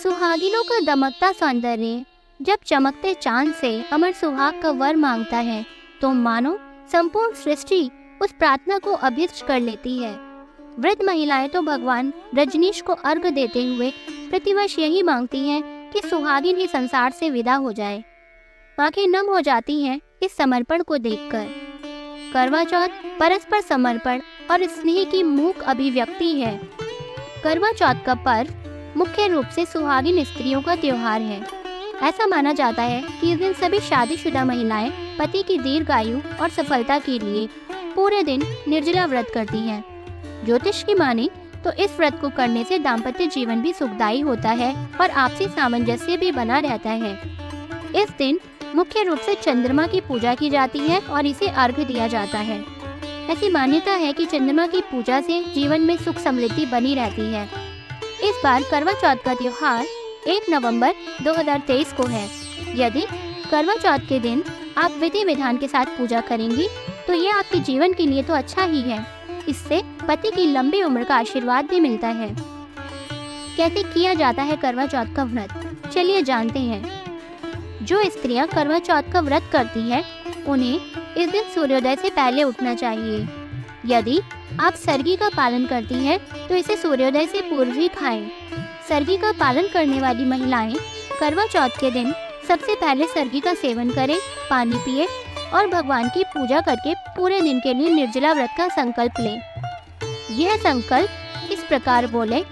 सुहागिनों का दमकता सौंदर्य जब चमकते चांद से अमर सुहाग का वर मांगता है तो मानो संपूर्ण सृष्टि उस प्रार्थना को अभीष्ट कर लेती है। वृद्ध महिलाएं तो भगवान रजनीश को अर्घ देते हुए प्रतिवर्ष यही मांगती हैं कि सुहागिन ही संसार से विदा हो जाए। आंखें नम हो जाती हैं इस समर्पण को देखकर। करवा चौथ परस्पर समर्पण और स्नेह की मूक अभिव्यक्ति है। करवा चौथ का पर्व मुख्य रूप से सुहागिन स्त्रियों का त्योहार है। ऐसा माना जाता है कि इस दिन सभी शादीशुदा महिलाएं पति की दीर्घायु और सफलता के लिए पूरे दिन निर्जला व्रत करती हैं। ज्योतिष की माने तो इस व्रत को करने से दाम्पत्य जीवन भी सुखदायी होता है और आपसी सामंजस्य भी बना रहता है। इस दिन मुख्य रूप से चंद्रमा की पूजा की जाती है और इसे अर्घ्य दिया जाता है। ऐसी मान्यता है कि चंद्रमा की पूजा से जीवन में सुख समृद्धि बनी रहती है। इस बार करवा चौथ का त्योहार 1 नवंबर 2023 को है। यदि करवा चौथ के दिन आप विधि विधान के साथ पूजा करेंगी तो ये आपके जीवन के लिए तो अच्छा ही है। इससे पति की लंबी उम्र का आशीर्वाद भी मिलता है। कैसे किया जाता है करवा चौथ का व्रत, चलिए जानते हैं। जो स्त्रियां करवा चौथ का व्रत करती हैं, उन्हें इस दिन सूर्योदय से पहले उठना चाहिए। यदि आप सरगी का पालन करती हैं तो इसे सूर्योदय से पूर्व ही खाएं। सरगी का पालन करने वाली महिलाएं करवा चौथ के दिन सबसे पहले सरगी का सेवन करें, पानी पिए और भगवान की पूजा करके पूरे दिन के लिए निर्जला व्रत का संकल्प लें। यह संकल्प इस प्रकार बोले: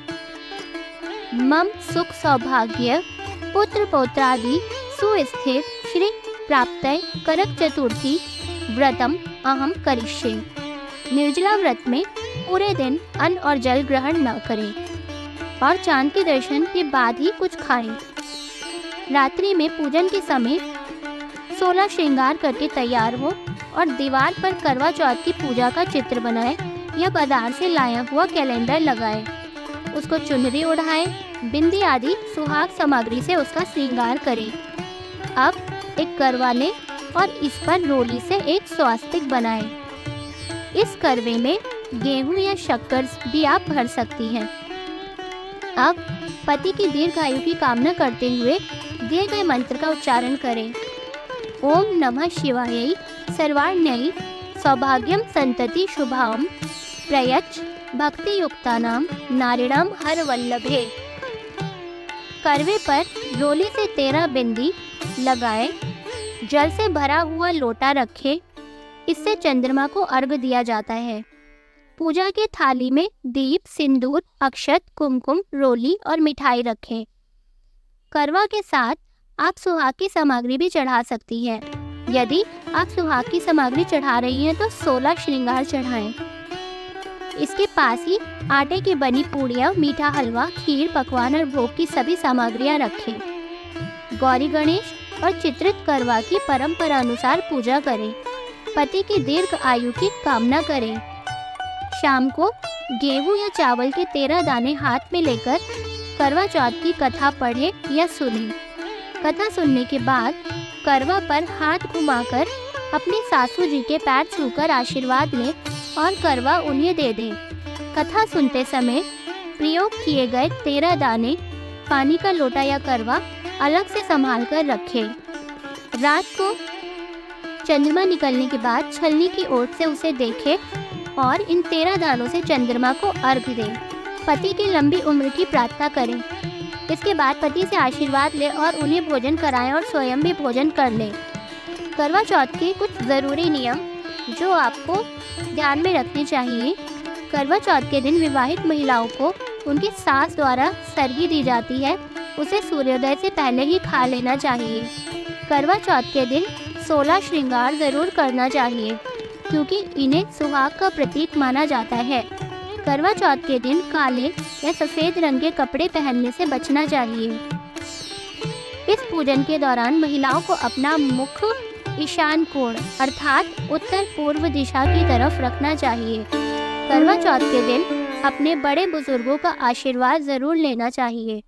मम सुख सौभाग्य पुत्र पौत्रादि सुस्थिर श्री प्राप्तये करक चतुर्थी व्रतम अहम करिष्ये। निर्जला व्रत में पूरे दिन अन्न और जल ग्रहण न करें और चांद के दर्शन के बाद ही कुछ खाएं। रात्रि में पूजन के समय 16 श्रृंगार करके तैयार हो और दीवार पर करवा चौथ की पूजा का चित्र बनाएं या बाजार से लाया हुआ कैलेंडर लगाएं। उसको चुनरी ओढ़ाएं, बिंदी आदि सुहाग सामग्री से उसका श्रृंगार करें। अब एक करवा लें और इस पर रोली से एक स्वास्तिक बनाएं। इस करवे में गेहूं या शक्कर भी आप भर सकती हैं। अब पति की दीर्घायु की कामना करते हुए दिए गए मंत्र का उच्चारण करें: ओम नमः शिवाय सर्वाण्यै सौभाग्यम संतति शुभाम प्रयच्छ भक्ति युक्तानाम नारिणाम हर वल्लभे। करवे पर रोली से 13 बिंदी लगाएं। जल से भरा हुआ लोटा रखें। इससे चंद्रमा को अर्घ दिया जाता है। पूजा के थाली में दीप, सिंदूर, अक्षत, कुमकुम, रोली और मिठाई रखें। करवा के साथ आप सुहाग की सामग्री भी चढ़ा सकती हैं। यदि आप सुहाग की सामग्री चढ़ा रही हैं तो 16 श्रृंगार चढ़ाएं। इसके पास ही आटे की बनी पूड़ियाँ, मीठा हलवा, खीर, पकवान और भोग की सभी सामग्रियाँ रखें। गौरी गणेश और चित्रित करवा की परंपरा अनुसार पूजा करें। पति की दीर्घ आयु की कामना करें। शाम को गेहूं या चावल के 13 दाने हाथ में लेकर करवा चौथ की कथा पढ़े या सुने। कथा सुनने के बाद करवा पर हाथ घुमाकर अपनी सासू जी के पैर छूकर आशीर्वाद लें और करवा उन्हें दे दें। कथा सुनते समय प्रयोग किए गए 13 दाने, पानी का लोटा या करवा अलग से संभाल कर रखें। रात को चंद्रमा निकलने के बाद छलनी की ओर से उसे देखें और इन 13 दानों से चंद्रमा को अर्घ्य दें। पति की लंबी उम्र की प्रार्थना करें। इसके बाद पति से आशीर्वाद लें और उन्हें भोजन कराएं और स्वयं भी भोजन कर लें। करवा चौथ के कुछ ज़रूरी नियम जो आपको ध्यान में रखने चाहिए। करवा चौथ के दिन विवाहित महिलाओं को उनकी सास द्वारा सरगी दी जाती है। उसे सूर्योदय से पहले ही खा लेना चाहिए। करवा चौथ के दिन 16 श्रृंगार जरूर करना चाहिए क्योंकि इन्हें सुहाग का प्रतीक माना जाता है। करवा चौथ के दिन काले या सफ़ेद रंग के कपड़े पहनने से बचना चाहिए। इस पूजन के दौरान महिलाओं को अपना मुख ईशान कोण अर्थात उत्तर पूर्व दिशा की तरफ रखना चाहिए। करवा चौथ के दिन अपने बड़े बुजुर्गों का आशीर्वाद जरूर लेना चाहिए।